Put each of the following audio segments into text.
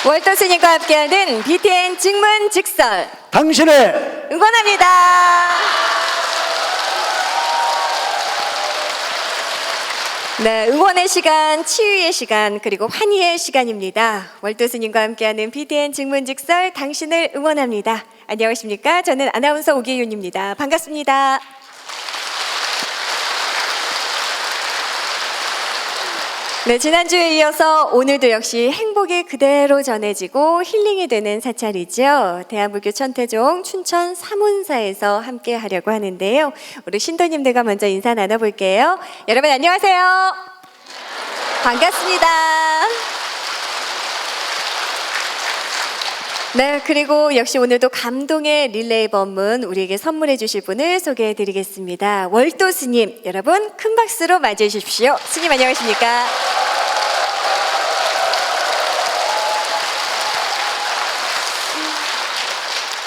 월도 스님과 함께하는 BTN 증문즉설 당신을 응원합니다. 네, 응원의 시간, 치유의 시간, 그리고 환희의 시간입니다. 월도 스님과 함께하는 BTN 증문즉설 당신을 응원합니다. 안녕하십니까? 저는 아나운서 오기윤입니다. 반갑습니다. 네, 지난주에 이어서 오늘도 역시 행복이 그대로 전해지고 힐링이 되는 사찰이죠. 대한불교 천태종 춘천 사문사에서 함께 하려고 하는데요. 우리 신도님들과 먼저 인사 나눠볼게요. 여러분 안녕하세요. 반갑습니다. 네, 그리고 역시 오늘도 감동의 릴레이 법문 우리에게 선물해 주실 분을 소개해 드리겠습니다. 월도 스님, 여러분 큰 박수로 맞이해 주십시오. 스님 안녕하십니까?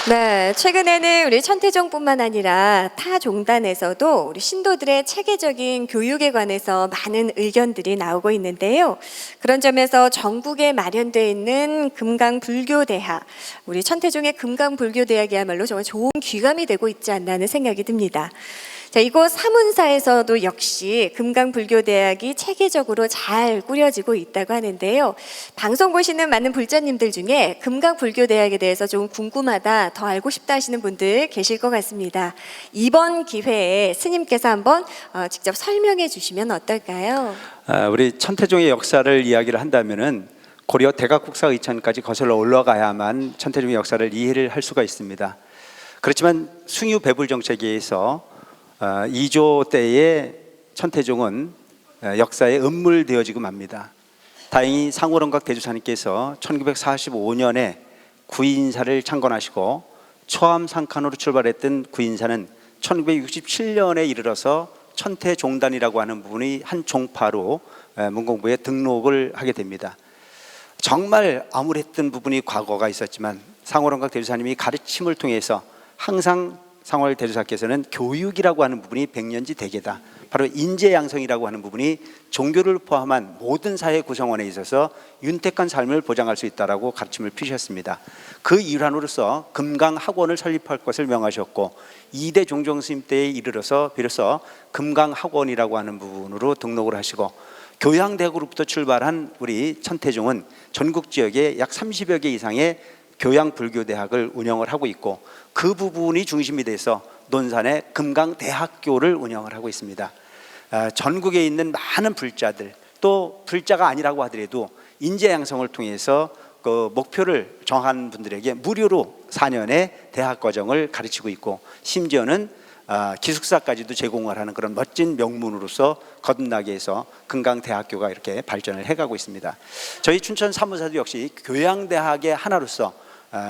네, 최근에는 우리 천태종뿐만 아니라 타 종단에서도 우리 신도들의 체계적인 교육에 관해서 많은 의견들이 나오고 있는데요. 그런 점에서 전국에 마련되어 있는 금강불교대학, 우리 천태종의 금강불교대학이야말로 정말 좋은 귀감이 되고 있지 않나 하는 생각이 듭니다. 자, 이곳 사문사에서도 역시 금강불교대학이 체계적으로 잘 꾸려지고 있다고 하는데요. 방송 보시는 많은 불자님들 중에 금강불교대학에 대해서 좀 궁금하다, 더 알고 싶다 하시는 분들 계실 것 같습니다. 이번 기회에 스님께서 한번 직접 설명해 주시면 어떨까요? 우리 천태종의 역사를 이야기를 한다면은 고려 대각국사 의천까지 거슬러 올라가야만 천태종의 역사를 이해를 할 수가 있습니다. 그렇지만 숭유 배불 정책에 의해서 2조 때의 천태종은 역사에 음물되어지고 맙니다. 다행히 상호론각 대주사님께서 1945년에 구인사를 창건하시고 초암상칸으로 출발했던 구인사는 1967년에 이르러서 천태종단이라고 하는 부분이 한 종파로 문공부에 등록을 하게 됩니다. 정말 암울했던 부분이 과거가 있었지만 상호론각 대주사님이 가르침을 통해서 항상 상월 대주사께서는 교육이라고 하는 부분이 백년지 대계다, 바로 인재양성이라고 하는 부분이 종교를 포함한 모든 사회 구성원에 있어서 윤택한 삶을 보장할 수 있다라고 가르침을 피우셨습니다. 그 일환으로서 금강학원을 설립할 것을 명하셨고 2대 종정스님 때에 이르러서 비로소 금강학원이라고 하는 부분으로 등록을 하시고 교양대학으로부터 출발한 우리 천태종은 전국 지역에 약 30여 개 이상의 교양불교대학을 운영을 하고 있고 그 부분이 중심이 돼서 논산의 금강대학교를 운영을 하고 있습니다. 전국에 있는 많은 불자들, 또 불자가 아니라고 하더라도 인재 양성을 통해서 그 목표를 정한 분들에게 무료로 4년의 대학 과정을 가르치고 있고 심지어는 기숙사까지도 제공을 하는 그런 멋진 명문으로서 거듭나게 해서 금강대학교가 이렇게 발전을 해가고 있습니다. 저희 춘천 사무사도 역시 교양대학의 하나로서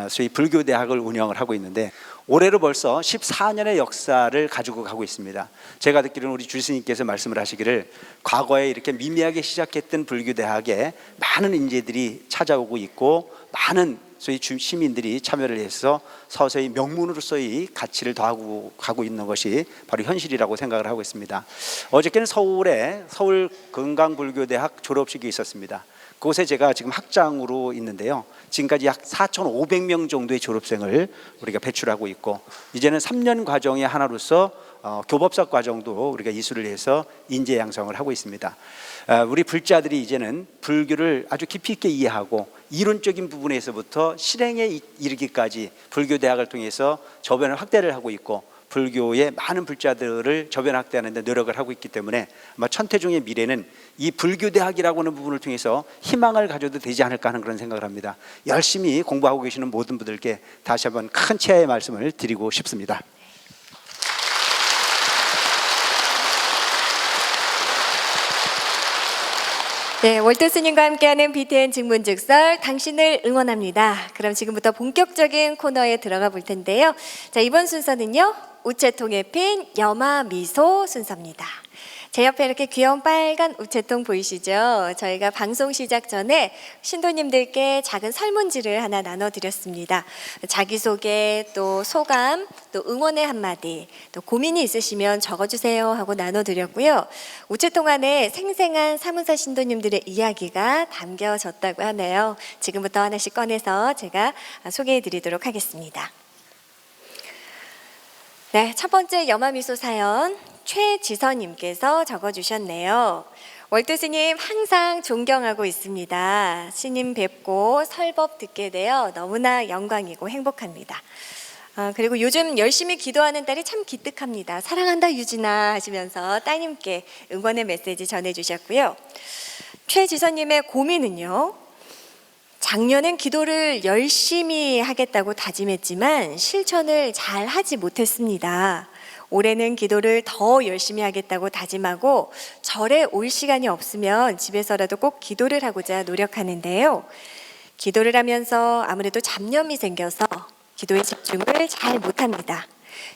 소위 불교대학을 운영을 하고 있는데 올해로 벌써 14년의 역사를 가지고 가고 있습니다. 제가 듣기로는 우리 주스님께서 말씀을 하시기를 과거에 이렇게 미미하게 시작했던 불교대학에 많은 인재들이 찾아오고 있고 많은 소위 시민들이 참여를 해서 서서히 명문으로서의 가치를 더하고 가고 있는 것이 바로 현실이라고 생각을 하고 있습니다. 어저께는 서울에 서울 금강불교대학 졸업식이 있었습니다. 그곳에 제가 지금 학장으로 있는데요. 지금까지 약 4,500명 정도의 졸업생을 우리가 배출하고 있고 이제는 3년 과정의 하나로서 교법사 과정도 우리가 이수를 해서 인재 양성을 하고 있습니다. 우리 불자들이 이제는 불교를 아주 깊이 있게 이해하고 이론적인 부분에서부터 실행에 이르기까지 불교대학을 통해서 저변을 확대를 하고 있고 불교의 많은 불자들을 저변 확대하는 데 노력을 하고 있기 때문에 아마 천태종의 미래는 이 불교대학이라고 하는 부분을 통해서 희망을 가져도 되지 않을까 하는 그런 생각을 합니다. 열심히 공부하고 계시는 모든 분들께 다시 한번 큰 치아의 말씀을 드리고 싶습니다. 네, 월도 스님과 함께하는 BTN 증문즉설 당신을 응원합니다. 그럼 지금부터 본격적인 코너에 들어가 볼 텐데요. 자, 이번 순서는요, 우체통의 핀 여마미소 순서입니다. 제 옆에 이렇게 귀여운 빨간 우체통 보이시죠? 저희가 방송 시작 전에 신도님들께 작은 설문지를 하나 나눠드렸습니다. 자기소개, 또 소감, 또 응원의 한마디, 또 고민이 있으시면 적어주세요 하고 나눠드렸고요. 우체통 안에 생생한 사문사 신도님들의 이야기가 담겨졌다고 하네요. 지금부터 하나씩 꺼내서 제가 소개해드리도록 하겠습니다. 네, 첫 번째 염화미소 사연 최지선님께서 적어주셨네요. 월드 스님 항상 존경하고 있습니다. 스님 뵙고 설법 듣게 되어 너무나 영광이고 행복합니다. 그리고 요즘 열심히 기도하는 딸이 참 기특합니다. 사랑한다 유진아 하시면서 따님께 응원의 메시지 전해주셨고요. 최지선님의 고민은요. 작년엔 기도를 열심히 하겠다고 다짐했지만 실천을 잘 하지 못했습니다. 올해는 기도를 더 열심히 하겠다고 다짐하고 절에 올 시간이 없으면 집에서라도 꼭 기도를 하고자 노력하는데요. 기도를 하면서 아무래도 잡념이 생겨서 기도에 집중을 잘 못합니다.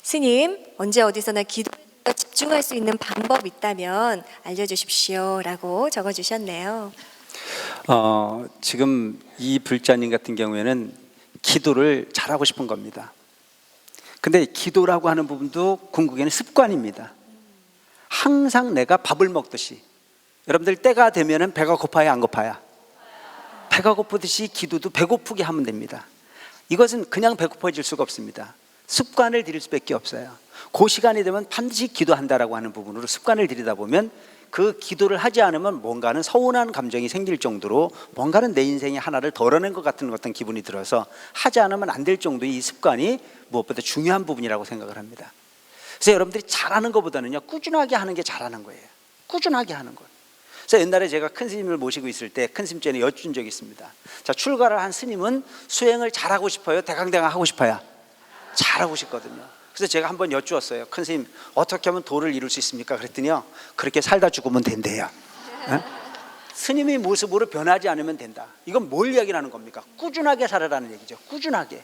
스님, 언제 어디서나 기도에 집중할 수 있는 방법 있다면 알려주십시오 라고 적어주셨네요. 지금 이 불자님 같은 경우에는 기도를 잘하고 싶은 겁니다. 근데 기도라고 하는 부분도 궁극에는 습관입니다. 항상 내가 밥을 먹듯이, 여러분들 때가 되면은 배가 고파야 안 고파요? 배가 고프듯이 기도도 배고프게 하면 됩니다. 이것은 그냥 배고파질 수가 없습니다. 습관을 들일 수밖에 없어요. 그 시간이 되면 반드시 기도한다라고 하는 부분으로 습관을 들이다 보면 그 기도를 하지 않으면 뭔가는 서운한 감정이 생길 정도로 뭔가는 내 인생에 하나를 덜어낸 것 같은 어떤 기분이 들어서 하지 않으면 안 될 정도의 이 습관이 무엇보다 중요한 부분이라고 생각을 합니다. 그래서 여러분들이 잘하는 것보다는요, 꾸준하게 하는 게 잘하는 거예요. 꾸준하게 하는 것. 그래서 옛날에 제가 큰 스님을 모시고 있을 때 큰 스님께 여쭌 적이 있습니다. 자, 출가를 한 스님은 수행을 잘하고 싶어요? 대강대강 하고 싶어요? 잘하고 싶거든요. 그래서 제가 한번 여쭈었어요. 큰 스님, 어떻게 하면 도를 이룰 수 있습니까? 그랬더니요, 그렇게 살다 죽으면 된대요. 스님의 모습으로 변하지 않으면 된다. 이건 뭘 이야기하는 겁니까? 꾸준하게 살아라는 얘기죠. 꾸준하게.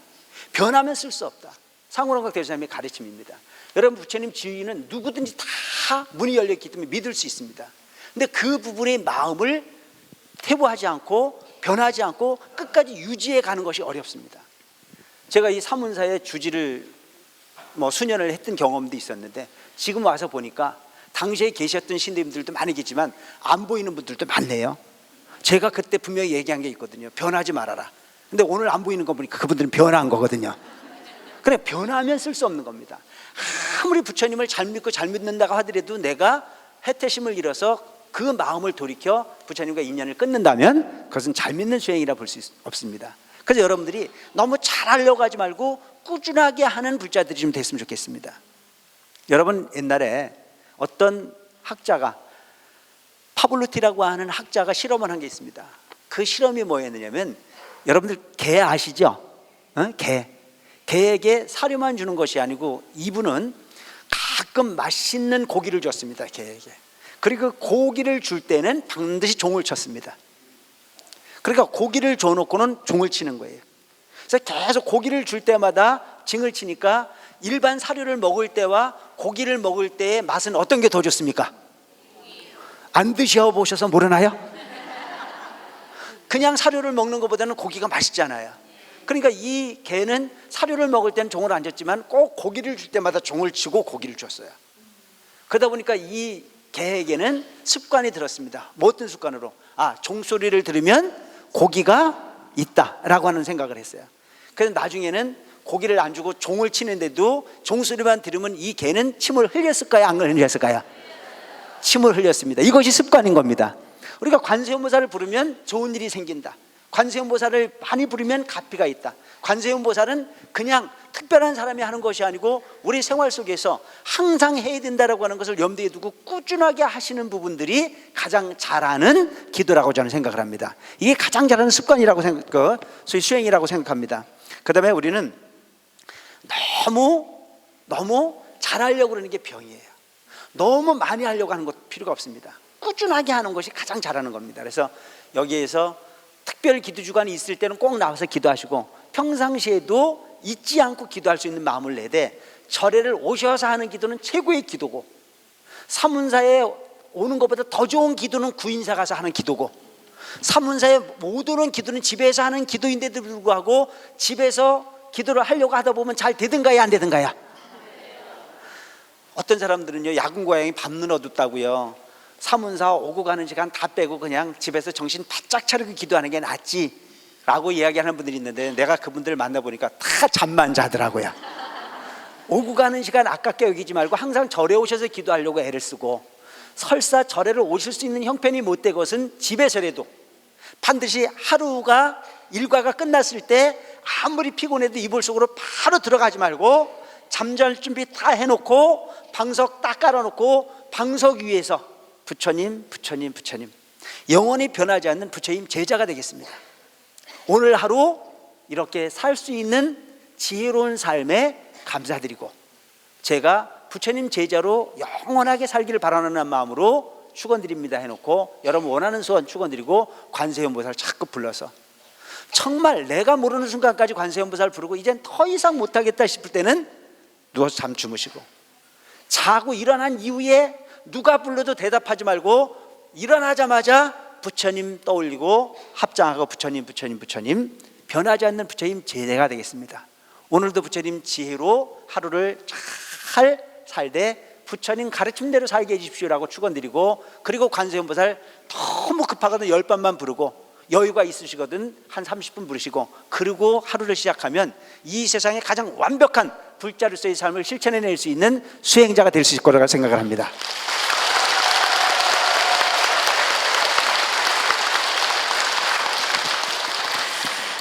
변하면 쓸 수 없다. 상호론각 대주사님의 가르침입니다. 여러분, 부처님 지위는 누구든지 다 문이 열려있기 때문에 믿을 수 있습니다. 근데 그 부분의 마음을 퇴보하지 않고 변하지 않고 끝까지 유지해 가는 것이 어렵습니다. 제가 이 사문사의 주지를 수년을 했던 경험도 있었는데, 지금 와서 보니까 당시에 계셨던 신도님들도 많이 계시지만 안 보이는 분들도 많네요. 제가 그때 분명히 얘기한 게 있거든요. 변하지 말아라. 근데 오늘 안 보이는 거 보니까 그분들은 변한 거거든요. 그래, 변하면 쓸 수 없는 겁니다. 아무리 부처님을 잘 믿고 잘 믿는다고 하더라도 내가 해태심을 잃어서 그 마음을 돌이켜 부처님과 인연을 끊는다면 그것은 잘 믿는 수행이라 볼 수 없습니다. 그래서 여러분들이 너무 잘하려고 하지 말고 꾸준하게 하는 불자들이 좀 됐으면 좋겠습니다. 여러분, 옛날에 어떤 학자가, 파블루티라고 하는 학자가 실험을 한 게 있습니다. 그 실험이 뭐였느냐면, 여러분들 개 아시죠? 개에게 사료만 주는 것이 아니고 이분은 가끔 맛있는 고기를 줬습니다. 개에게. 그리고 고기를 줄 때는 반드시 종을 쳤습니다. 그러니까 고기를 줘놓고는 종을 치는 거예요. 그래서 계속 고기를 줄 때마다 징을 치니까 일반 사료를 먹을 때와 고기를 먹을 때의 맛은 어떤 게 더 좋습니까? 안 드셔보셔서 모르나요? 그냥 사료를 먹는 것보다는 고기가 맛있잖아요. 그러니까 이 개는 사료를 먹을 때는 종을 안 줬지만 꼭 고기를 줄 때마다 종을 치고 고기를 줬어요. 그러다 보니까 이 개에게는 습관이 들었습니다. 뭐 어떤 습관으로? 종소리를 들으면 고기가 있다라고 하는 생각을 했어요. 그래서 나중에는 고기를 안 주고 종을 치는데도 종소리만 들으면 이 개는 침을 흘렸을까요? 안 흘렸을까요? 침을 흘렸습니다. 이것이 습관인 겁니다. 우리가 관세음보살을 부르면 좋은 일이 생긴다. 관세음보살을 많이 부르면 가피가 있다. 관세음보살은 그냥 특별한 사람이 하는 것이 아니고 우리 생활 속에서 항상 해야 된다라고 하는 것을 염두에 두고 꾸준하게 하시는 부분들이 가장 잘하는 기도라고 저는 생각을 합니다. 이게 가장 잘하는 습관이라고 소위 수행이라고 생각합니다. 그 다음에 우리는 너무 잘하려고 그러는 게 병이에요. 너무 많이 하려고 하는 것 필요가 없습니다. 꾸준하게 하는 것이 가장 잘하는 겁니다. 그래서 여기에서 특별 기도 주간이 있을 때는 꼭 나와서 기도하시고, 평상시에도 잊지 않고 기도할 수 있는 마음을 내되, 절에를 오셔서 하는 기도는 최고의 기도고, 사문사에 오는 것보다 더 좋은 기도는 구인사 가서 하는 기도고, 사문사의 못 오는 기도는 집에서 하는 기도인데도 불구하고 집에서 기도를 하려고 하다 보면 잘 되든가야 안 되든가야. 어떤 사람들은요, 야근 고양이 밤눈 어둡다고요, 사문사 오고 가는 시간 다 빼고 그냥 집에서 정신 바짝 차리고 기도하는 게 낫지 라고 이야기하는 분들이 있는데, 내가 그분들을 만나보니까 다 잠만 자더라고요. 오고 가는 시간 아깝게 여기지 말고 항상 절에 오셔서 기도하려고 애를 쓰고, 설사 절에를 오실 수 있는 형편이 못 된 것은 집에서라도 반드시 하루가 일과가 끝났을 때 아무리 피곤해도 이불 속으로 바로 들어가지 말고 잠잘 준비 다 해놓고 방석 딱 깔아놓고 방석 위에서 부처님 부처님 부처님, 영원히 변하지 않는 부처님 제자가 되겠습니다. 오늘 하루 이렇게 살 수 있는 지혜로운 삶에 감사드리고, 제가 부처님 제자로 영원하게 살기를 바라는 마음으로 축원드립니다 해놓고, 여러분 원하는 소원 축원드리고 관세음보살 자꾸 불러서, 정말 내가 모르는 순간까지 관세음보살 부르고 이젠 더 이상 못하겠다 싶을 때는 누워서 잠 주무시고, 자고 일어난 이후에 누가 불러도 대답하지 말고 일어나자마자 부처님 떠올리고 합장하고 부처님 부처님 부처님, 변하지 않는 부처님 제자가 되겠습니다. 오늘도 부처님 지혜로 하루를 잘 살되 부처님 가르침대로 살게 해주십시오라고 축원드리고, 그리고 관세음보살 너무 급하거든 10번만 부르고, 여유가 있으시거든 한 30분 부르시고, 그리고 하루를 시작하면 이 세상에 가장 완벽한 불자로서의 삶을 실천해낼 수 있는 수행자가 될 수 있을 거라고 생각을 합니다.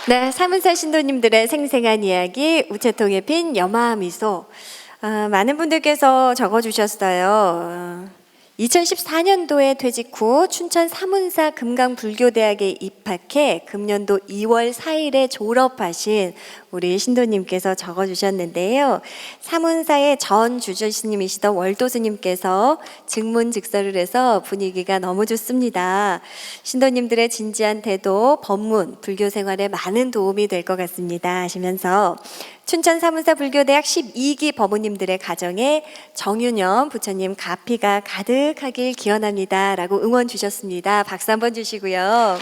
네, 사문사 신도님들의 생생한 이야기, 우체통에 핀 염화미소. 많은 분들께서 적어주셨어요. 2014년도에 퇴직 후 춘천 사문사 금강불교대학에 입학해 금년도 2월 4일에 졸업하신 우리 신도님께서 적어주셨는데요. 사문사의 전 주주스님이시던 월도스님께서 증문즉서를 해서 분위기가 너무 좋습니다. 신도님들의 진지한 태도, 법문, 불교 생활에 많은 도움이 될 것 같습니다 하시면서, 춘천 사문사 불교대학 12기 법무님들의 가정에 정윤영 부처님 가피가 가득하길 기원합니다 라고 응원 주셨습니다. 박수 한번 주시고요.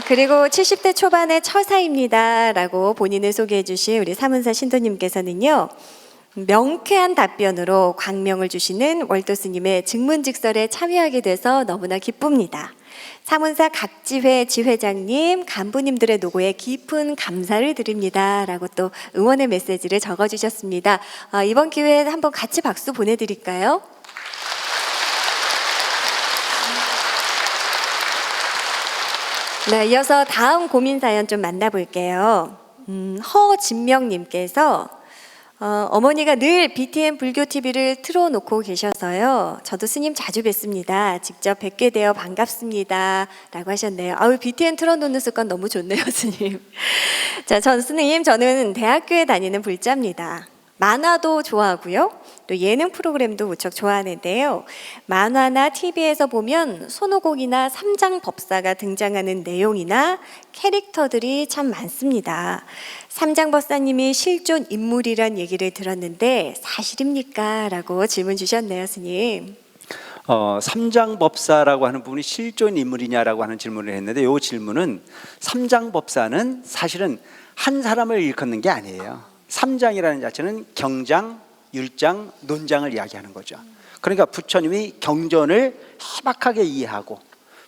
그리고 70대 초반의 처사입니다 라고 본인을 소개해 주신 우리 사문사 신도님께서는요, 명쾌한 답변으로 광명을 주시는 월도스님의 증문즉설에 참여하게 돼서 너무나 기쁩니다. 사문사 각 지회 지회장님, 간부님들의 노고에 깊은 감사를 드립니다 라고 또 응원의 메시지를 적어주셨습니다. 이번 기회에 한번 같이 박수 보내드릴까요? 네, 이어서 다음 고민 사연 좀 만나볼게요. 허진명님께서 어머니가 늘 BTN 불교 TV를 틀어놓고 계셔서요, 저도 스님 자주 뵙습니다. 직접 뵙게 되어 반갑습니다 라고 하셨네요. BTN 틀어놓는 습관 너무 좋네요, 스님. 자, 저는 대학교에 다니는 불자입니다. 만화도 좋아하고요, 또 예능 프로그램도 무척 좋아하는데요, 만화나 TV에서 보면 손오공이나 삼장법사가 등장하는 내용이나 캐릭터들이 참 많습니다. 삼장법사님이 실존 인물이란 얘기를 들었는데 사실입니까? 라고 질문 주셨네요, 스님. 삼장법사라고 하는 부분이 실존 인물이냐라고 하는 질문을 했는데, 이 질문은, 삼장법사는 사실은 한 사람을 일컫는 게 아니에요. 삼장이라는 자체는 경장, 율장, 논장을 이야기하는 거죠. 그러니까 부처님이 경전을 희박하게 이해하고,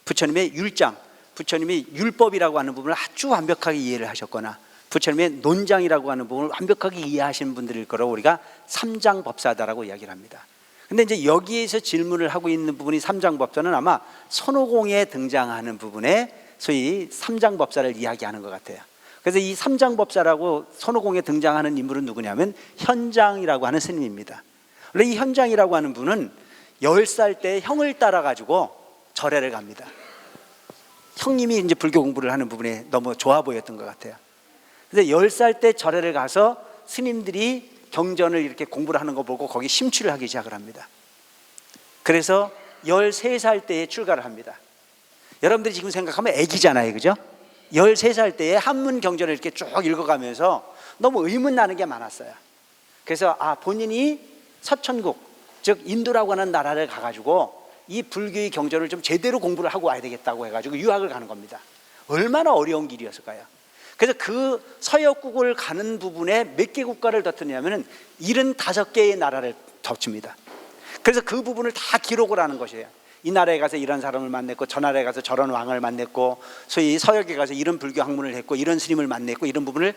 부처님의 율장, 부처님이 율법이라고 하는 부분을 아주 완벽하게 이해를 하셨거나, 부처님의 논장이라고 하는 부분을 완벽하게 이해하시는 분들일 거라고 우리가 삼장법사다라고 이야기를 합니다. 근데 이제 여기에서 질문을 하고 있는 부분이, 삼장법사는 아마 손오공에 등장하는 부분에 소위 삼장법사를 이야기하는 것 같아요. 그래서 이 삼장법사라고 손오공에 등장하는 인물은 누구냐면 현장이라고 하는 스님입니다. 원래 이 현장이라고 하는 분은 10살 때 형을 따라가지고 절에를 갑니다. 형님이 이제 불교 공부를 하는 부분에 너무 좋아 보였던 것 같아요. 그래서 10살 때 절에를 가서 스님들이 경전을 이렇게 공부를 하는 거 보고 거기 심취를 하기 시작을 합니다. 그래서 13살 때에 출가를 합니다. 여러분들이 지금 생각하면 애기잖아요, 그죠? 13살 때에 한문 경전을 이렇게 쭉 읽어가면서 너무 의문 나는 게 많았어요. 그래서 본인이 서천국, 즉 인도라고 하는 나라를 가가지고 이 불교의 경전을 좀 제대로 공부를 하고 와야 되겠다고 해가지고 유학을 가는 겁니다. 얼마나 어려운 길이었을까요? 그래서 그 서역국을 가는 부분에 몇 개 국가를 덧느냐면 75개의 나라를 덮칩니다. 그래서 그 부분을 다 기록을 하는 것이에요. 이 나라에 가서 이런 사람을 만났고, 저 나라에 가서 저런 왕을 만났고, 소위 서역에 가서 이런 불교 학문을 했고, 이런 스님을 만났고, 이런 부분을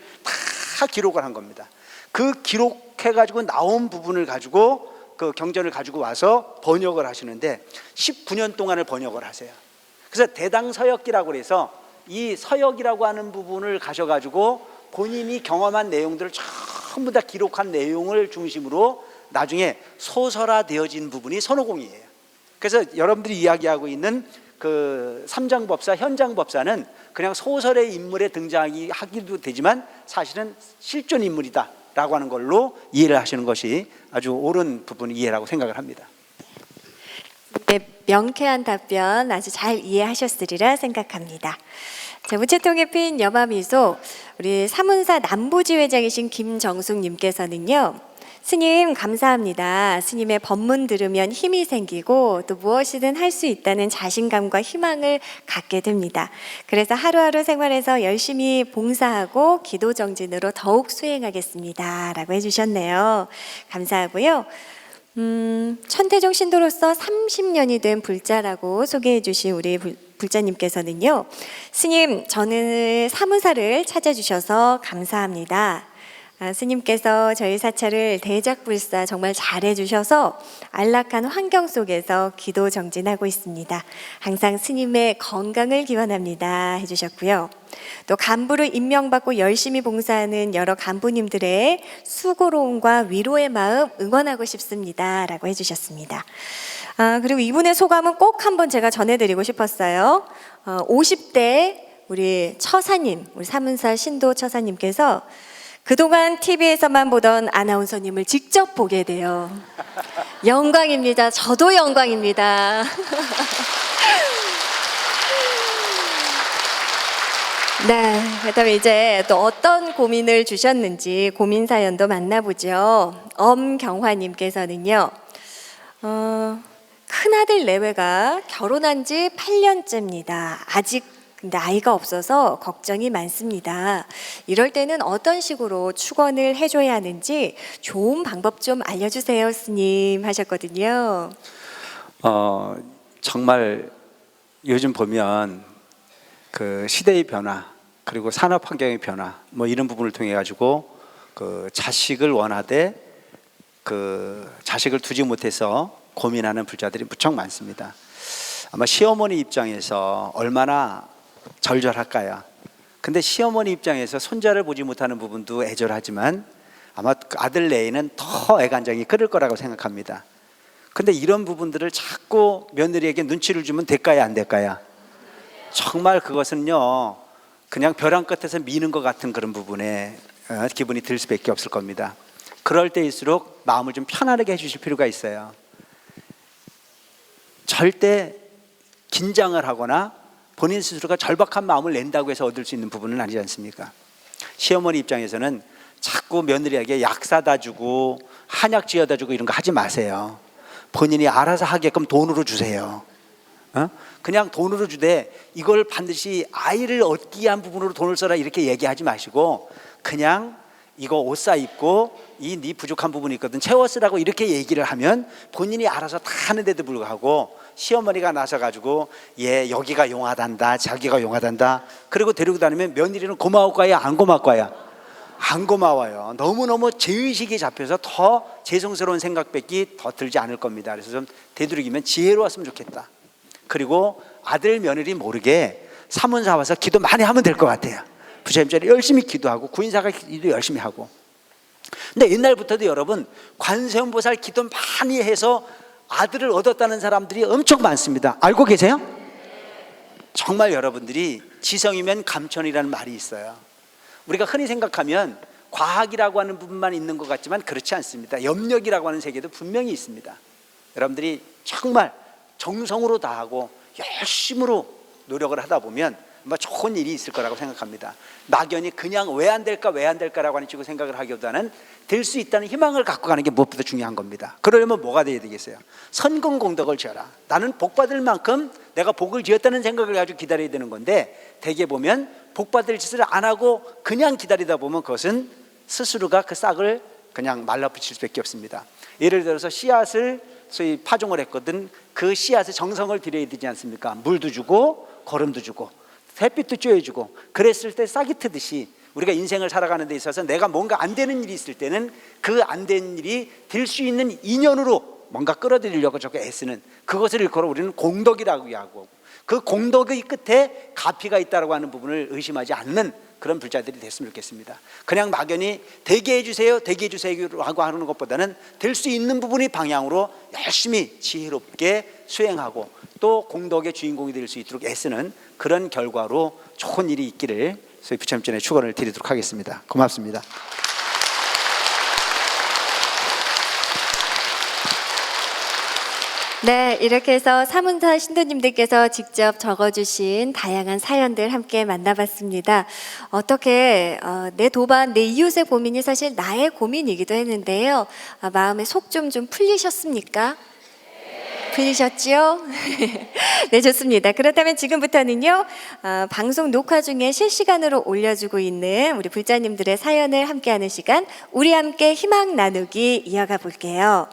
다 기록을 한 겁니다. 그 기록해가지고 나온 부분을 가지고 그 경전을 가지고 와서 번역을 하시는데 19년 동안을 번역을 하세요. 그래서 대당서역기라고 해서 이 서역이라고 하는 부분을 가셔가지고 본인이 경험한 내용들을 전부 다 기록한 내용을 중심으로 나중에 소설화되어진 부분이 선호공이에요. 그래서 여러분들이 이야기하고 있는 그 삼장법사, 현장법사는 그냥 소설의 인물에 등장하기도 되지만 사실은 실존 인물이다 라고 하는 걸로 이해를 하시는 것이 아주 옳은 부분 이해라고 생각을 합니다. 네, 명쾌한 답변 아주 잘 이해하셨으리라 생각합니다. 자, 우체통에 핀 여마미소, 우리 사문사 남부지회장이신 김정숙님께서는요, 스님 감사합니다. 스님의 법문 들으면 힘이 생기고 또 무엇이든 할 수 있다는 자신감과 희망을 갖게 됩니다. 그래서 하루하루 생활에서 열심히 봉사하고 기도 정진으로 더욱 수행하겠습니다 라고 해주셨네요. 감사하고요. 천태종 신도로서 30년이 된 불자라고 소개해 주신 우리 불자님께서는요, 스님 저는 사무사를 찾아주셔서 감사합니다. 스님께서 저희 사찰을 대작불사 정말 잘해주셔서 안락한 환경 속에서 기도 정진하고 있습니다. 항상 스님의 건강을 기원합니다 해주셨고요. 또 간부로 임명받고 열심히 봉사하는 여러 간부님들의 수고로움과 위로의 마음 응원하고 싶습니다 라고 해주셨습니다. 그리고 이분의 소감은 꼭 한번 제가 전해드리고 싶었어요. 50대 우리 처사님, 우리 사문사 신도 처사님께서 그동안 TV에서만 보던 아나운서님을 직접 보게 돼요. 영광입니다. 저도 영광입니다. 네, 그렇다면 이제 또 어떤 고민을 주셨는지 고민 사연도 만나보죠. 엄경화님께서는요, 큰아들 내외가 결혼한 지 8년째입니다. 아직 나이가 없어서 걱정이 많습니다. 이럴 때는 어떤 식으로 축원을 해줘야 하는지 좋은 방법 좀 알려주세요, 스님 하셨거든요. 정말 요즘 보면 그 시대의 변화 그리고 산업 환경의 변화 뭐 이런 부분을 통해 가지고 그 자식을 원하되 그 자식을 두지 못해서 고민하는 불자들이 무척 많습니다. 아마 시어머니 입장에서 얼마나 절절할까요? 근데 시어머니 입장에서 손자를 보지 못하는 부분도 애절하지만 아마 아들 내에는 더 애간장이 끓을 거라고 생각합니다. 근데 이런 부분들을 자꾸 며느리에게 눈치를 주면 될까요, 안 될까요? 정말 그것은요, 그냥 벼랑 끝에서 미는 것 같은 그런 부분에 기분이 들 수밖에 없을 겁니다. 그럴 때일수록 마음을 좀 편안하게 해주실 필요가 있어요. 절대 긴장을 하거나 본인 스스로가 절박한 마음을 낸다고 해서 얻을 수 있는 부분은 아니지 않습니까? 시어머니 입장에서는 자꾸 며느리에게 약 사다 주고 한약 지어다 주고 이런 거 하지 마세요. 본인이 알아서 하게끔 돈으로 주세요. 그냥 돈으로 주되 이걸 반드시 아이를 얻기 위한 부분으로 돈을 써라 이렇게 얘기하지 마시고 그냥 이거 옷 사 입고 이 네 부족한 부분이 있거든 채워 쓰라고 이렇게 얘기를 하면 본인이 알아서 다 하는데도 불구하고 시어머니가 나서가지고 얘 여기가 용하단다 자기가 용하단다 그리고 데리고 다니면 며느리는 고마울까요 안 고마울까요? 안 고마워요. 너무너무 죄의식이 잡혀서 더 죄송스러운 생각밖에 더 들지 않을 겁니다. 그래서 좀 되도록이면 지혜로웠으면 좋겠다. 그리고 아들 며느리 모르게 사문사 와서 기도 많이 하면 될 것 같아요. 부처님처럼 열심히 기도하고 구인사가 기도 열심히 하고. 근데 옛날부터도 여러분 관세음보살 기도 많이 해서 아들을 얻었다는 사람들이 엄청 많습니다. 알고 계세요? 정말 여러분들이 지성이면 감천이라는 말이 있어요. 우리가 흔히 생각하면 과학이라고 하는 부분만 있는 것 같지만 그렇지 않습니다. 염력이라고 하는 세계도 분명히 있습니다. 여러분들이 정말 정성으로 다하고 열심으로 노력을 하다 보면 아마 좋은 일이 있을 거라고 생각합니다. 막연히 그냥 왜 안 될까라고 하는 식으로 생각을 하기보다는 될 수 있다는 희망을 갖고 가는 게 무엇보다 중요한 겁니다. 그러려면 뭐가 돼야 되겠어요? 선근공덕을 지어라. 나는 복받을 만큼 내가 복을 지었다는 생각을 가지고 기다려야 되는 건데, 대개 보면 복받을 짓을 안 하고 그냥 기다리다 보면 그것은 스스로가 그 싹을 그냥 말라붙일 수밖에 없습니다. 예를 들어서 씨앗을 소위 파종을 했거든. 그 씨앗에 정성을 들여야 되지 않습니까? 물도 주고 거름도 주고 햇빛도 쬐어주고, 그랬을 때 싹이 트듯이 우리가 인생을 살아가는 데 있어서 내가 뭔가 안 되는 일이 있을 때는 그 안 되는 일이 될 수 있는 인연으로 뭔가 끌어들이려고 저렇게 애쓰는, 그것을 일컬어 우리는 공덕이라고 하고, 그 공덕의 끝에 가피가 있다고 하는 부분을 의심하지 않는 그런 불자들이 됐으면 좋겠습니다. 그냥 막연히 되게 해주세요 라고 하는 것보다는 될 수 있는 부분의 방향으로 열심히 지혜롭게 수행하고 또 공덕의 주인공이 될 수 있도록 애쓰는 그런 결과로 좋은 일이 있기를 저희 부처님전에 축원을 드리도록 하겠습니다. 고맙습니다. 네, 이렇게 해서 사문사 신도님들께서 직접 적어주신 다양한 사연들 함께 만나봤습니다. 어떻게 내 도반, 내 이웃의 고민이 사실 나의 고민이기도 했는데요. 마음의 속 좀 풀리셨습니까? 풀리셨죠? 네, 좋습니다. 그렇다면 지금부터는요, 방송 녹화 중에 실시간으로 올려주고 있는 우리 불자님들의 사연을 함께하는 시간, 우리 함께 희망 나누기 이어가 볼게요.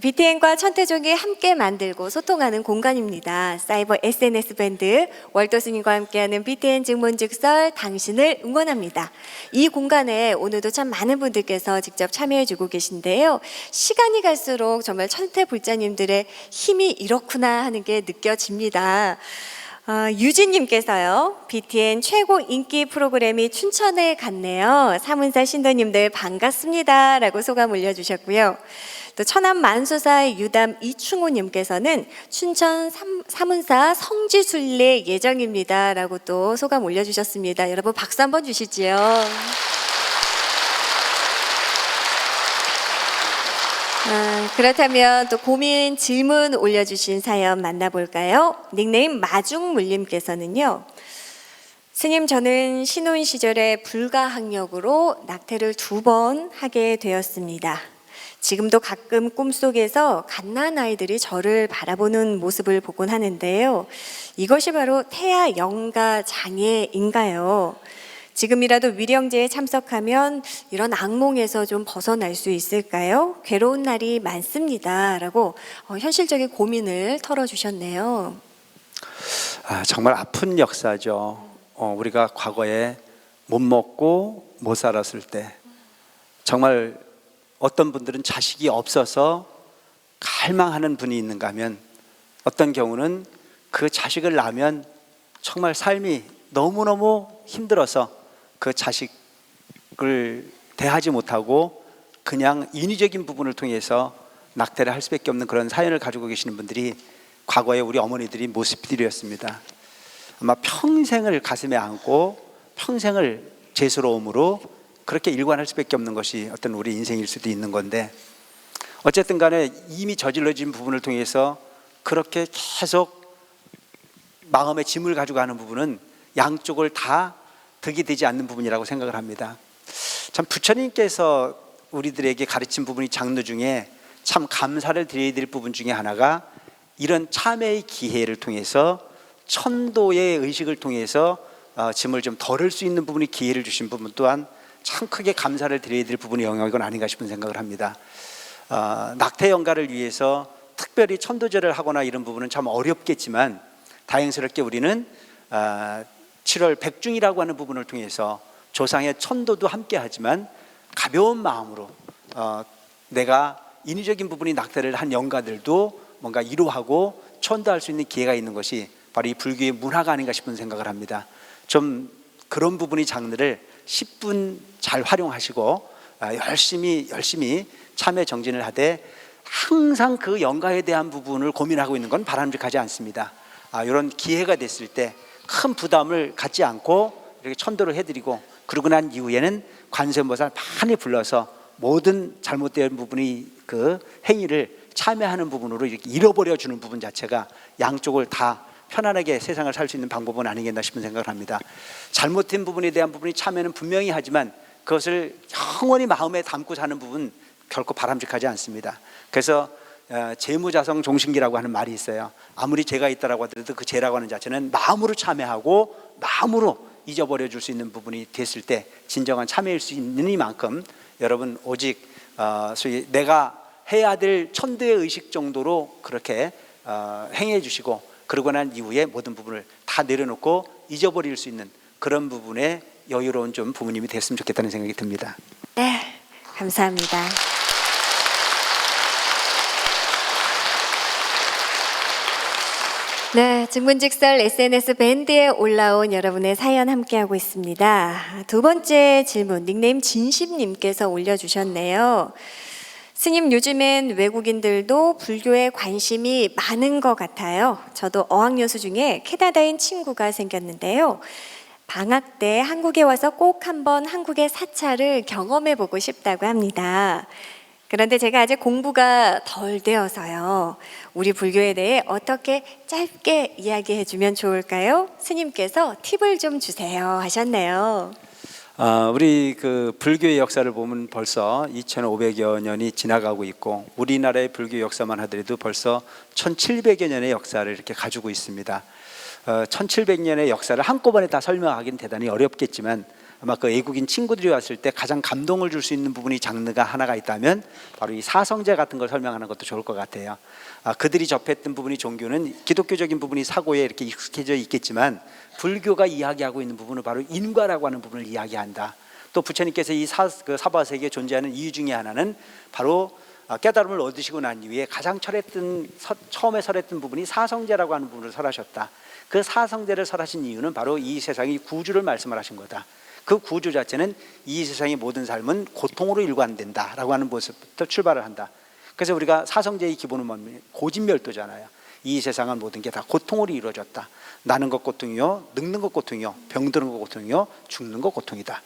BTN과 천태종이 함께 만들고 소통하는 공간입니다. 사이버 SNS 밴드 월도스님과 함께하는 BTN 증문즉설 당신을 응원합니다. 이 공간에 오늘도 참 많은 분들께서 직접 참여해주고 계신데요. 시간이 갈수록 정말 천태불자님들의 힘이 이렇구나 하는 게 느껴집니다. 유진님께서요, BTN 최고 인기 프로그램이 춘천에 갔네요. 사문사 신도님들 반갑습니다 라고 소감 올려주셨고요. 또 천안 만수사의 유담 이충호님께서는 춘천 사문사 성지순례 예정입니다 라고 또 소감 올려주셨습니다. 여러분 박수 한번 주시지요. 그렇다면 또 고민 질문 올려주신 사연 만나볼까요? 닉네임 마중물님께서는요, 스님, 저는 신혼 시절에 불가항력으로 낙태를 2번 하게 되었습니다. 지금도 가끔 꿈속에서 갓난아이들이 저를 바라보는 모습을 보곤 하는데요. 이것이 바로 태아 영가 장애인가요? 지금이라도 위령제에 참석하면 이런 악몽에서 좀 벗어날 수 있을까요? 괴로운 날이 많습니다 라고 현실적인 고민을 털어주셨네요. 정말 아픈 역사죠. 우리가 과거에 못 먹고 못 살았을 때, 정말 어떤 분들은 자식이 없어서 갈망하는 분이 있는가 하면, 어떤 경우는 그 자식을 낳으면 정말 삶이 너무너무 힘들어서 그 자식을 대하지 못하고 그냥 인위적인 부분을 통해서 낙태를 할 수밖에 없는 그런 사연을 가지고 계시는 분들이 과거에 우리 어머니들이 모습들이었습니다. 아마 평생을 가슴에 안고 평생을 죄스러움으로 그렇게 일관할 수밖에 없는 것이 어떤 우리 인생일 수도 있는 건데, 어쨌든 간에 이미 저질러진 부분을 통해서 그렇게 계속 마음의 짐을 가지고 가는 부분은 양쪽을 다 득이 되지 않는 부분이라고 생각을 합니다. 참 부처님께서 우리들에게 가르친 부분이 장로 중에 참 감사를 드려야 될 부분 중에 하나가, 이런 참회의 기회를 통해서 천도의 의식을 통해서 짐을 좀 덜을 수 있는 부분이 기회를 주신 부분 또한 참 크게 감사를 드려야 될 부분이 영역은 아닌가 싶은 생각을 합니다. 낙태 영가를 위해서 특별히 천도제를 하거나 이런 부분은 참 어렵겠지만, 다행스럽게 우리는 7월 백중이라고 하는 부분을 통해서 조상의 천도도 함께 하지만 가벼운 마음으로 내가 인위적인 부분이 낙태를 한 영가들도 뭔가 위로하고 천도할 수 있는 기회가 있는 것이 바로 이 불교의 문화가 아닌가 싶은 생각을 합니다. 좀 그런 부분이 장르를 10분 잘 활용하시고 열심히 참회 정진을 하되, 항상 그 영가에 대한 부분을 고민하고 있는 건 바람직하지 않습니다. 이런 기회가 됐을 때 큰 부담을 갖지 않고 이렇게 천도를 해드리고, 그러고 난 이후에는 관세음보살 많이 불러서 모든 잘못된 부분이 그 행위를 참여하는 부분으로 이렇게 잃어버려 주는 부분 자체가 양쪽을 다 편안하게 세상을 살 수 있는 방법은 아니겠나 싶은 생각을 합니다. 잘못된 부분에 대한 부분이 참여는 분명히 하지만 그것을 영원히 마음에 담고 사는 부분 결코 바람직하지 않습니다. 그래서 재무자성 종신기라고 하는 말이 있어요. 아무리 죄가 있다라고 하더라도 그 죄라고 하는 자체는 마음으로 참여하고 마음으로 잊어버려 줄 수 있는 부분이 됐을 때 진정한 참여일 수 있는 이만큼 여러분 오직 소위 내가 해야 될 천대의 의식 정도로 그렇게 행해 주시고 그러고 난 이후에 모든 부분을 다 내려놓고 잊어버릴 수 있는 그런 부분에 여유로운 좀 부모님이 됐으면 좋겠다는 생각이 듭니다. 네, 감사합니다. 네, 증문직설 SNS 밴드에 올라온 여러분의 사연 함께하고 있습니다. 두 번째 질문, 닉네임 진심님께서 올려주셨네요. 스님, 요즘엔 외국인들도 불교에 관심이 많은 것 같아요. 저도 어학연수 중에 캐나다인 친구가 생겼는데요. 방학 때 한국에 와서 꼭 한번 한국의 사찰을 경험해보고 싶다고 합니다. 그런데 제가 아직 공부가 덜 되어서요. 우리 불교에 대해 어떻게 짧게 이야기해주면 좋을까요? 스님께서 팁을 좀 주세요 하셨네요. 우리 그 불교의 역사를 보면 벌써 2500여 년이 지나가고 있고 우리나라의 불교 역사만 하더라도 벌써 1700여 년의 역사를 이렇게 가지고 있습니다. 1700년의 역사를 한꺼번에 다 설명하기는 대단히 어렵겠지만 아마 그 외국인 친구들이 왔을 때 가장 감동을 줄 수 있는 부분이 장르가 하나가 있다면 바로 이 사성제 같은 걸 설명하는 것도 좋을 것 같아요. 그들이 접했던 부분이 종교는 기독교적인 부분이 사고에 이렇게 익숙해져 있겠지만 불교가 이야기하고 있는 부분은 바로 인과라고 하는 부분을 이야기한다. 또 부처님께서 이 사바세계에 존재하는 이유 중에 하나는 바로 깨달음을 얻으시고 난 이후에 가장 처음에 설했던 부분이 사성제라고 하는 부분을 설하셨다. 그 사성제를 설하신 이유는 바로 이 세상의 구주를 말씀을 하신 거다. 그 구주 자체는 이 세상의 모든 삶은 고통으로 일관된다라고 하는 모습부터 출발을 한다. 그래서 우리가 사성제의 기본은 뭡니까? 고진멸도잖아요. 이 세상은 모든 게 다 고통으로 이루어졌다. 나는 것 고통이요, 늙는 것 고통이요, 병드는 것 고통이요, 죽는 것 고통이다.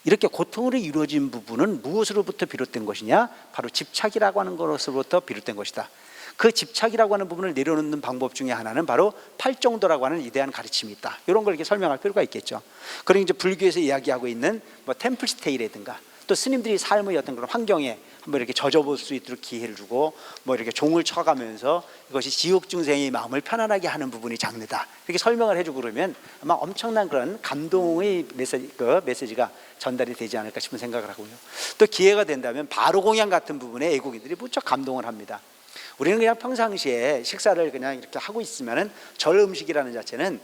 이렇게 고통으로 이루어진 부분은 무엇으로부터 비롯된 것이냐? 바로 집착이라고 하는 것으로부터 비롯된 것이다. 그 집착이라고 하는 부분을 내려놓는 방법 중에 하나는 바로 팔정도라고 하는 이대한 가르침이 있다. 이런 걸 이렇게 설명할 필요가 있겠죠. 그리고 이제 불교에서 이야기하고 있는 뭐 템플스테이라든가 또 스님들이 삶의 어떤 그런 환경에 한번 이렇게 젖어볼 수 있도록 기회를 주고 뭐 이렇게 종을 쳐가면서 이것이 지옥 중생의 마음을 편안하게 하는 부분이 장르다. 이렇게 설명을 해주고 그러면 아마 엄청난 그런 감동의 메시지가 전달이 되지 않을까 싶은 생각을 하고요. 또 기회가 된다면 바로공양 같은 부분에 외국인들이 무척 감동을 합니다. 우리는 그냥 평상시에 식사를 그냥 이렇게 하고 있으면은 절 음식이라는 자체는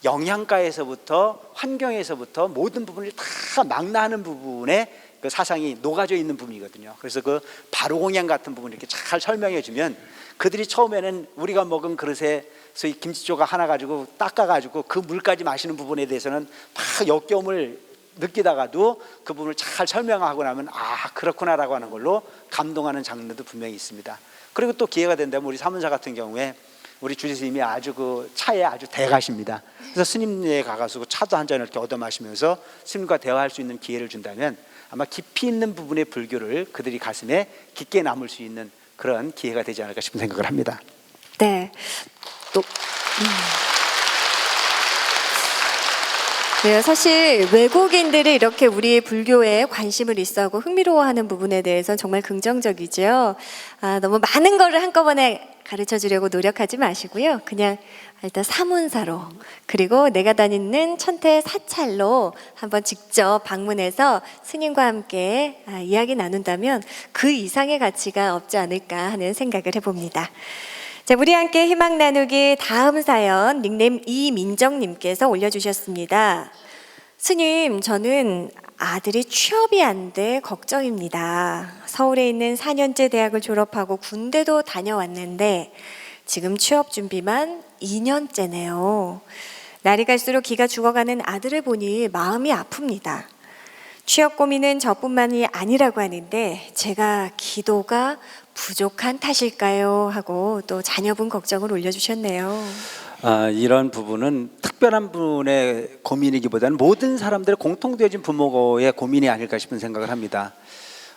영양가에서부터 환경에서부터 모든 부분을 다 망라하는 부분에 그 사상이 녹아져 있는 부분이거든요. 그래서 그 바로공양 같은 부분을 이렇게 잘 설명해 주면 그들이 처음에는 우리가 먹은 그릇에 소위 김치조각 하나 가지고 닦아가지고 그 물까지 마시는 부분에 대해서는 막 역겨움을 느끼다가도 그 부분을 잘 설명하고 나면 그렇구나라고 하는 걸로 감동하는 장르도 분명히 있습니다. 그리고 또 기회가 된다면 우리 사문사 같은 경우에 우리 주지스님이 아주 그 차에 아주 대가십니다. 그래서 스님네 가가지고 차도 한 잔을 이렇게 얻어 마시면서 스님과 대화할 수 있는 기회를 준다면 아마 깊이 있는 부분의 불교를 그들이 가슴에 깊게 남을 수 있는 그런 기회가 되지 않을까 싶은 생각을 합니다. 네. 네, 사실 외국인들이 이렇게 우리 불교에 관심을 있어하고 흥미로워하는 부분에 대해서 정말 긍정적이죠. 너무 많은 거를 한꺼번에 가르쳐 주려고 노력하지 마시고요. 그냥 일단 사문사로 그리고 내가 다니는 천태 사찰로 한번 직접 방문해서 스님과 함께 이야기 나눈다면 그 이상의 가치가 없지 않을까 하는 생각을 해봅니다. 자, 우리 함께 희망 나누기 다음 사연 닉네임 이민정님께서 올려주셨습니다. 스님, 저는 아들이 취업이 안 돼 걱정입니다. 서울에 있는 4년제 대학을 졸업하고 군대도 다녀왔는데 지금 취업 준비만 2년째네요. 날이 갈수록 기가 죽어가는 아들을 보니 마음이 아픕니다. 취업 고민은 저뿐만이 아니라고 하는데 제가 기도가 부족한 탓일까요? 하고 또 자녀분 걱정을 올려주셨네요. 이런 부분은 특별한 분의 고민이기보다는 모든 사람들의 공통되어진 부모의 고민이 아닐까 싶은 생각을 합니다.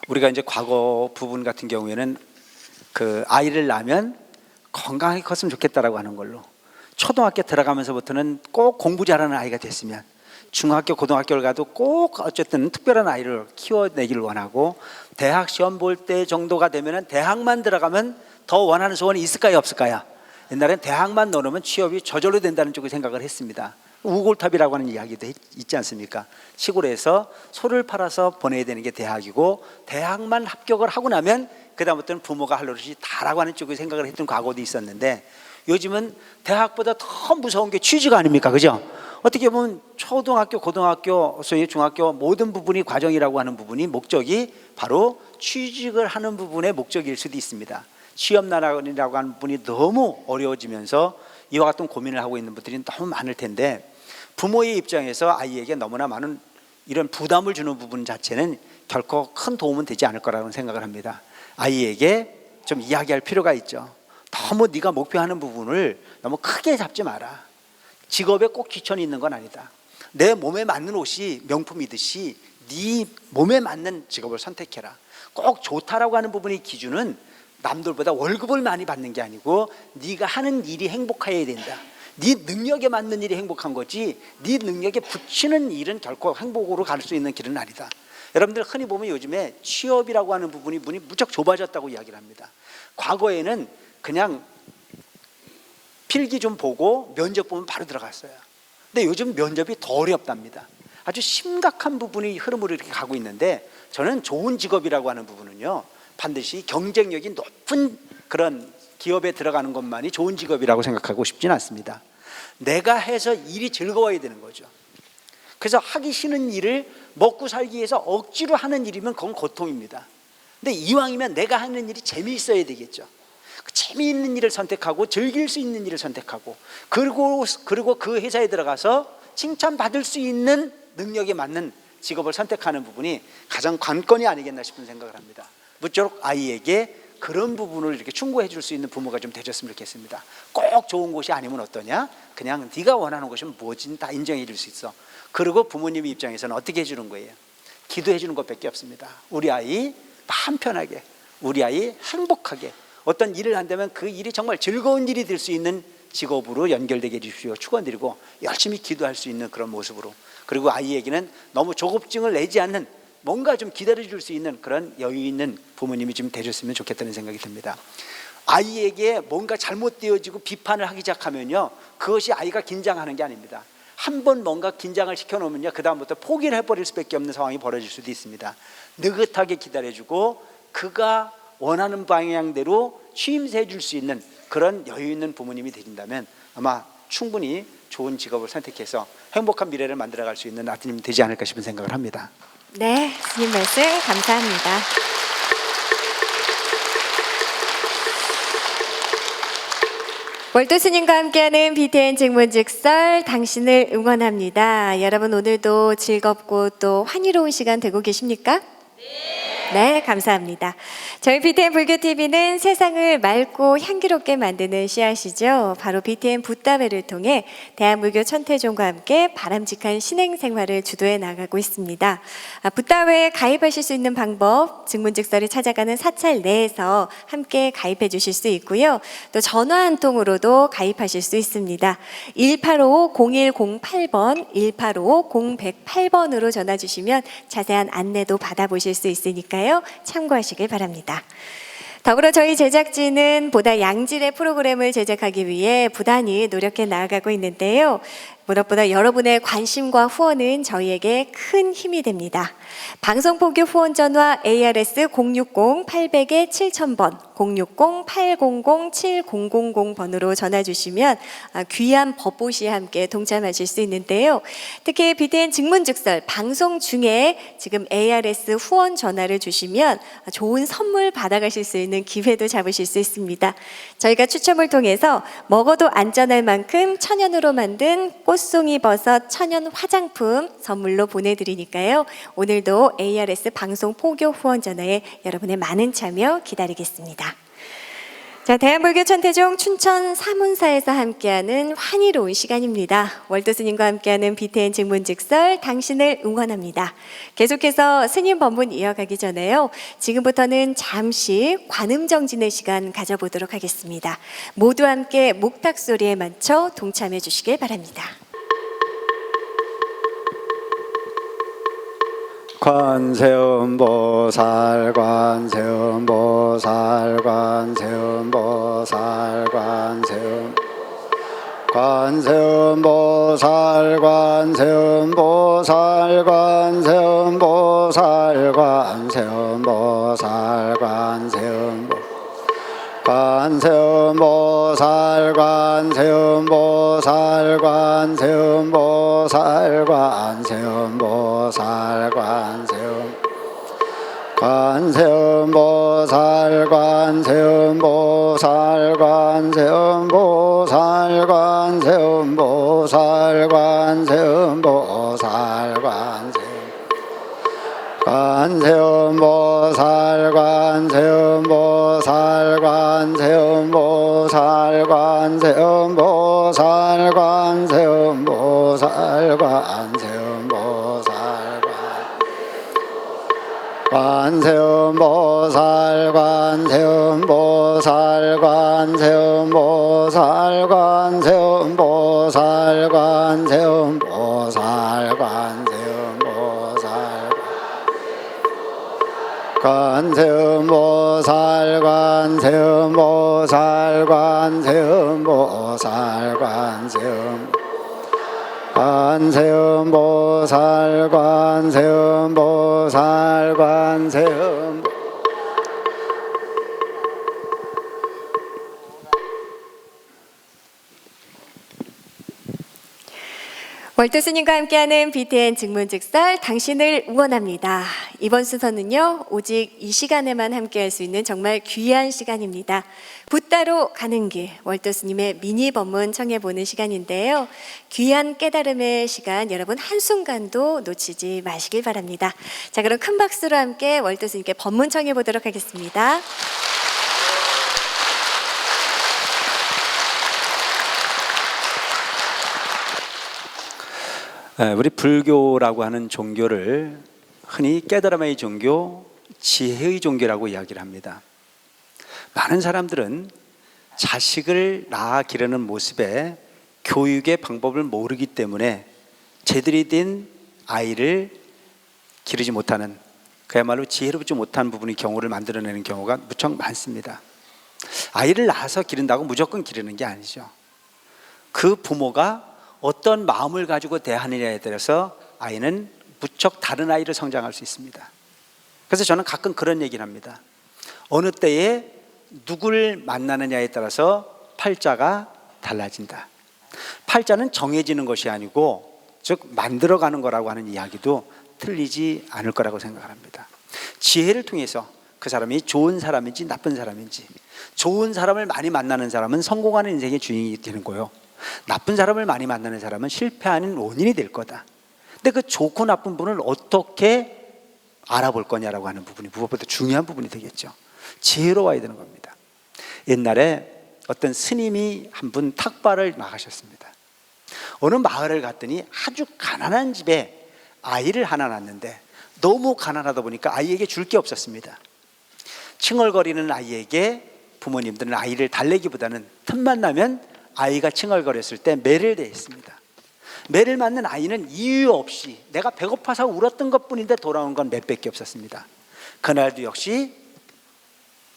우리가 이제 과거 부분 같은 경우에는 그 아이를 낳으면 건강하게 컸으면 좋겠다라고 하는 걸로 초등학교 들어가면서부터는 꼭 공부 잘하는 아이가 됐으면, 중학교, 고등학교를 가도 꼭 어쨌든 특별한 아이를 키워내기를 원하고, 대학 시험 볼 때 정도가 되면은 대학만 들어가면 더 원하는 소원이 있을까요, 없을까요? 옛날엔 대학만 넣으면 취업이 저절로 된다는 쪽을 생각을 했습니다. 우골탑이라고 하는 이야기도 있지 않습니까? 시골에서 소를 팔아서 보내야 되는 게 대학이고, 대학만 합격을 하고 나면 그다음부터는 부모가 할 노릇이 다라고 하는 쪽을 생각을 했던 과거도 있었는데, 요즘은 대학보다 더 무서운 게 취지가 아닙니까? 그죠? 어떻게 보면 초등학교, 고등학교, 소위 중학교 모든 부분이 과정이라고 하는 부분이 목적이 바로 취직을 하는 부분의 목적일 수도 있습니다. 취업난이라고 하는 부분이 너무 어려워지면서 이와 같은 고민을 하고 있는 분들이 너무 많을 텐데, 부모의 입장에서 아이에게 너무나 많은 이런 부담을 주는 부분 자체는 결코 큰 도움은 되지 않을 거라고 생각을 합니다. 아이에게 좀 이야기할 필요가 있죠. 너무 네가 목표하는 부분을 너무 크게 잡지 마라. 직업에 꼭 귀천이 있는 건 아니다. 내 몸에 맞는 옷이 명품이듯이 네 몸에 맞는 직업을 선택해라. 꼭 좋다라고 하는 부분의 기준은 남들보다 월급을 많이 받는 게 아니고 네가 하는 일이 행복해야 된다. 네 능력에 맞는 일이 행복한 거지, 네 능력에 붙이는 일은 결코 행복으로 갈 수 있는 길은 아니다. 여러분들 흔히 보면 요즘에 취업이라고 하는 부분이 문이 무척 좁아졌다고 이야기를 합니다. 과거에는 그냥 필기 좀 보고 면접 보면 바로 들어갔어요. 근데 요즘 면접이 더 어렵답니다. 아주 심각한 부분이 흐름으로 이렇게 가고 있는데, 저는 좋은 직업이라고 하는 부분은요, 반드시 경쟁력이 높은 그런 기업에 들어가는 것만이 좋은 직업이라고 생각하고 싶지는 않습니다. 내가 해서 일이 즐거워야 되는 거죠. 그래서 하기 싫은 일을 먹고 살기 위해서 억지로 하는 일이면 그건 고통입니다. 근데 이왕이면 내가 하는 일이 재미있어야 되겠죠. 그 재미있는 일을 선택하고 즐길 수 있는 일을 선택하고, 그리고 그 회사에 들어가서 칭찬받을 수 있는 능력에 맞는 직업을 선택하는 부분이 가장 관건이 아니겠나 싶은 생각을 합니다. 무쪼록 아이에게 그런 부분을 이렇게 충고해 줄 수 있는 부모가 좀 되셨으면 좋겠습니다. 꼭 좋은 곳이 아니면 어떠냐? 그냥 네가 원하는 곳이면 뭐든 다 인정해 줄 수 있어. 그리고 부모님 입장에서는 어떻게 해주는 거예요? 기도해 주는 것밖에 없습니다. 우리 아이 마음 편하게, 우리 아이 행복하게, 어떤 일을 한다면 그 일이 정말 즐거운 일이 될 수 있는 직업으로 연결되게 해주십시오. 축원드리고 열심히 기도할 수 있는 그런 모습으로, 그리고 아이에게는 너무 조급증을 내지 않는, 뭔가 좀 기다려줄 수 있는 그런 여유 있는 부모님이 좀 되셨으면 좋겠다는 생각이 듭니다. 아이에게 뭔가 잘못되어지고 비판을 하기 시작하면요, 그것이 아이가 긴장하는 게 아닙니다. 한번 뭔가 긴장을 시켜놓으면요, 그 다음부터 포기를 해버릴 수밖에 없는 상황이 벌어질 수도 있습니다. 느긋하게 기다려주고 그가 원하는 방향대로 취임새 줄 수 있는 그런 여유 있는 부모님이 되신다면 아마 충분히 좋은 직업을 선택해서 행복한 미래를 만들어갈 수 있는 아드님이 되지 않을까 싶은 생각을 합니다. 네, 스님 말씀 감사합니다. 월도 스님과 함께하는 BTN 증문즉설, 당신을 응원합니다. 여러분 오늘도 즐겁고 또 환희로운 시간 되고 계십니까? 네, 감사합니다. 저희 BTN 불교TV는 세상을 맑고 향기롭게 만드는 씨앗이죠. 바로 BTN 붓다회를 통해 대한불교 천태종과 함께 바람직한 신행생활을 주도해 나가고 있습니다. 붓다회에 가입하실 수 있는 방법, 증문즉설이 찾아가는 사찰 내에서 함께 가입해 주실 수 있고요. 또 전화 한 통으로도 가입하실 수 있습니다. 1855-0108번, 1855-0108번으로 전화 주시면 자세한 안내도 받아보실 수 있으니까요. 참고하시길 바랍니다. 더불어 저희 제작진은 보다 양질의 프로그램을 제작하기 위해 부단히 노력해 나아가고 있는데요. 무엇보다 여러분의 관심과 후원은 저희에게 큰 힘이 됩니다. 방송포교 후원 전화 ARS 060-800-7000번, 060-800-7000번으로 전화 주시면 귀한 법보시에 함께 동참하실 수 있는데요. 특히 BTN 증문즉설 방송 중에 지금 ARS 후원 전화를 주시면 좋은 선물 받아가실 수 있는 기회도 잡으실 수 있습니다. 저희가 추첨을 통해서 먹어도 안전할 만큼 천연으로 만든 꽃송이 버섯 천연 화장품 선물로 보내드리니까요. 오늘도 ARS 방송 포교 후원 전화에 여러분의 많은 참여 기다리겠습니다. 자, 대한불교 천태종 춘천 사문사에서 함께하는 환희로운 시간입니다. 월드 스님과 함께하는 BTN 증문즉설 당신을 응원합니다. 계속해서 스님 법문 이어가기 전에요. 지금부터는 잠시 관음정진의 시간 가져보도록 하겠습니다. 모두 함께 목탁 소리에 맞춰 동참해 주시길 바랍니다. 관세음보살 관세음보살 관세음보살 관세음 관세음보살 관세음보살 관세음보살 관세음보살 관세음보 관세음보살 관세음보살 관세음보살 관세음보살 관세음 관세음보살 관세음보살 관세음보살 관세음보살 관세음보살 관세음보살 관세음보살 관세음보살 관세음보살 관세음보살 관세음보살 관세음보살 관세음보살 관세음보살 관세음보살 관세음보살 관세음보살 관세음보살 관세음 관세음보살 관세음보살 관세음 월드 스님과 함께하는 BTN 증문즉설 당신을 응원합니다. 이번 순서는요, 오직 이 시간에만 함께할 수 있는 정말 귀한 시간입니다. 붓다로 가는 길, 월드 스님의 미니 법문 청해보는 시간인데요. 귀한 깨달음의 시간, 여러분 한순간도 놓치지 마시길 바랍니다. 자, 그럼 큰 박수로 함께 월드 스님께 법문 청해보도록 하겠습니다. 우리 불교라고 하는 종교를 흔히 깨달음의 종교, 지혜의 종교라고 이야기를 합니다. 많은 사람들은 자식을 낳아 기르는 모습에 교육의 방법을 모르기 때문에 제대로 된 아이를 기르지 못하는, 그야말로 지혜롭지 못한 부분의 경우를 만들어내는 경우가 무척 많습니다. 아이를 낳아서 기른다고 무조건 기르는 게 아니죠. 그 부모가 어떤 마음을 가지고 대하느냐에 따라서 아이는 무척 다른 아이로 성장할 수 있습니다. 그래서 저는 가끔 그런 얘기를 합니다. 어느 때에 누굴 만나느냐에 따라서 팔자가 달라진다. 팔자는 정해지는 것이 아니고 즉 만들어가는 거라고 하는 이야기도 틀리지 않을 거라고 생각합니다. 지혜를 통해서 그 사람이 좋은 사람인지 나쁜 사람인지, 좋은 사람을 많이 만나는 사람은 성공하는 인생의 주인이 되는 거예요. 나쁜 사람을 많이 만나는 사람은 실패하는 원인이 될 거다. 근데 그 좋고 나쁜 분을 어떻게 알아볼 거냐라고 하는 부분이 무엇보다 중요한 부분이 되겠죠. 지혜로워야 되는 겁니다. 옛날에 어떤 스님이 한 분 탁발을 나가셨습니다. 어느 마을을 갔더니 아주 가난한 집에 아이를 하나 낳았는데 너무 가난하다 보니까 아이에게 줄 게 없었습니다. 칭얼거리는 아이에게 부모님들은 아이를 달래기보다는 틈만 나면 아이가 칭얼거렸을 때 매를 대했습니다. 매를 맞는 아이는 이유 없이 내가 배고파서 울었던 것뿐인데 돌아온 건 맷밖에 없었습니다. 그날도 역시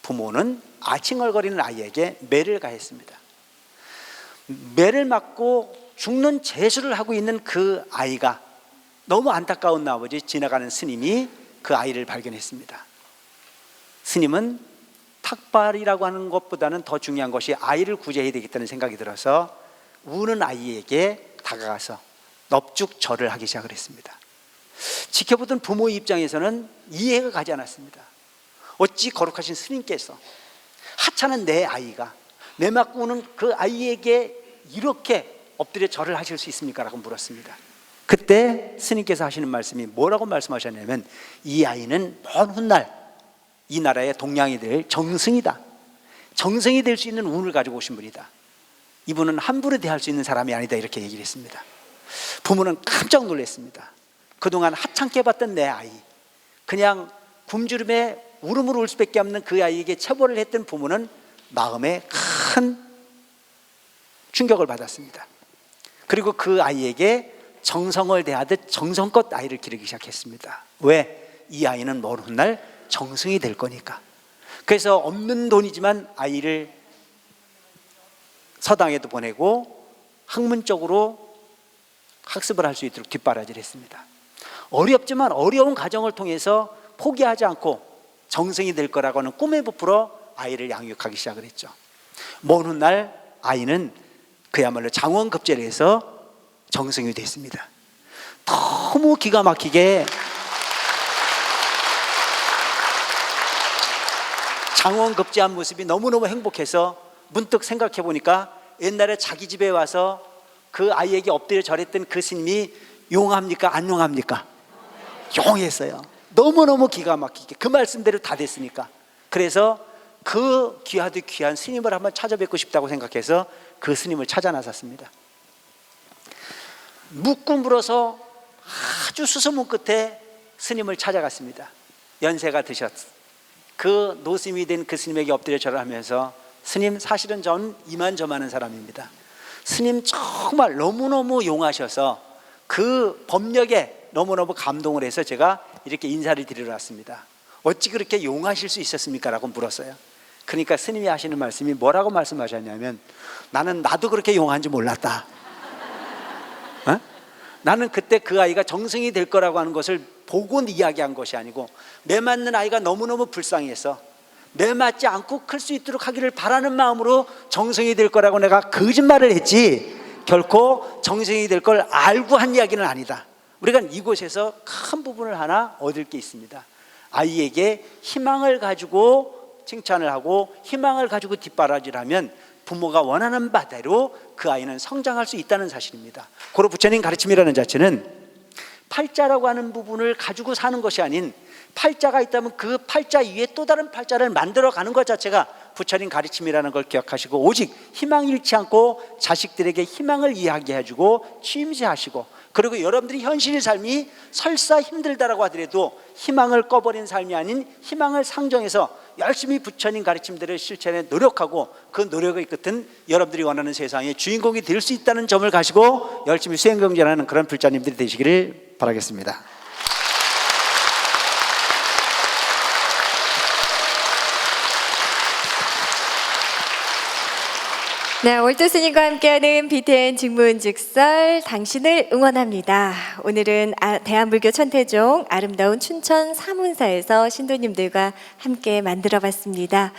부모는 칭얼거리는 아이에게 매를 가했습니다. 매를 맞고 죽는 재수를 하고 있는 그 아이가 너무 안타까운 나머지 지나가는 스님이 그 아이를 발견했습니다. 스님은 탁발이라고 하는 것보다는 더 중요한 것이 아이를 구제해야 되겠다는 생각이 들어서 우는 아이에게 다가가서 넙죽절을 하기 시작을 했습니다. 지켜보던 부모 입장에서는 이해가 가지 않았습니다. 어찌 거룩하신 스님께서 하찮은 내 아이가 매 맞고 우는 그 아이에게 이렇게 엎드려 절을 하실 수 있습니까? 라고 물었습니다. 그때 스님께서 하시는 말씀이 뭐라고 말씀하셨냐면, 이 아이는 먼 훗날 이 나라의 동양이 될 정승이다. 정성이 될 수 있는 운을 가지고 오신 분이다. 이분은 함부로 대할 수 있는 사람이 아니다, 이렇게 얘기를 했습니다. 부모는 깜짝 놀랐습니다. 그동안 하찮게 봤던 내 아이, 그냥 굶주림에 울음으로 울 수밖에 없는 그 아이에게 체벌을 했던 부모는 마음에 큰 충격을 받았습니다. 그리고 그 아이에게 정성을 대하듯 정성껏 아이를 기르기 시작했습니다. 왜? 이 아이는 먼 훗날 정승이 될 거니까. 그래서 없는 돈이지만 아이를 서당에도 보내고 학문적으로 학습을 할 수 있도록 뒷바라지를 했습니다. 어렵지만 어려운 과정을 통해서 포기하지 않고 정승이 될 거라고 하는 꿈에 부풀어 아이를 양육하기 시작을 했죠. 먼 훗날 아이는 그야말로 장원급제를 해서 정승이 됐습니다. 너무 기가 막히게 장원급제한 모습이 너무너무 행복해서 문득 생각해 보니까 옛날에 자기 집에 와서 그 아이에게 엎드려 절했던 그 스님이 용합니까? 안 용합니까? 용했어요. 너무너무 기가 막히게 그 말씀대로 다 됐으니까. 그래서 그 귀하도 귀한 스님을 한번 찾아뵙고 싶다고 생각해서 그 스님을 찾아 나섰습니다. 묻고 물어서 아주 수소문 끝에 스님을 찾아갔습니다. 연세가 드셨. 그 노심이 된 그 스님에게 엎드려 절을 하면서, 스님, 사실은 전 이만저만한 사람입니다. 스님 정말 너무너무 용하셔서 그 법력에 너무너무 감동을 해서 제가 이렇게 인사를 드리러 왔습니다. 어찌 그렇게 용하실 수 있었습니까? 라고 물었어요. 그러니까 스님이 하시는 말씀이 뭐라고 말씀하셨냐면, 나도 그렇게 용한지 몰랐다. 어? 나는 그때 그 아이가 정승이 될 거라고 하는 것을 보고 이야기한 것이 아니고, 매 맞는 아이가 너무너무 불쌍해서 매 맞지 않고 클 수 있도록 하기를 바라는 마음으로 정승이 될 거라고 내가 거짓말을 했지, 결코 정승이 될 걸 알고 한 이야기는 아니다. 우리가 이곳에서 큰 부분을 하나 얻을 게 있습니다. 아이에게 희망을 가지고 칭찬을 하고 희망을 가지고 뒷바라지를 하면 부모가 원하는 바대로 그 아이는 성장할 수 있다는 사실입니다. 고로 부처님 가르침이라는 자체는 팔자라고 하는 부분을 가지고 사는 것이 아닌, 팔자가 있다면 그 팔자 위에 또 다른 팔자를 만들어가는 것 자체가 부처님 가르침이라는 걸 기억하시고, 오직 희망 잃지 않고 자식들에게 희망을 이야기해주고 취임새하시고, 그리고 여러분들이 현실의 삶이 설사 힘들다라고 하더라도 희망을 꺼버린 삶이 아닌 희망을 상정해서 열심히 부처님 가르침들을 실천해 노력하고, 그 노력의 끝은 여러분들이 원하는 세상의 주인공이 될 수 있다는 점을 가지고 열심히 수행경전하는 그런 불자님들이 되시기를 바라겠습니다. 네, 올드 스님과 함께하는 BTN 직문직설, 당신을 응원합니다. 오늘은 대한불교 천태종 아름다운 춘천 사문사에서 신도님들과 함께 만들어봤습니다.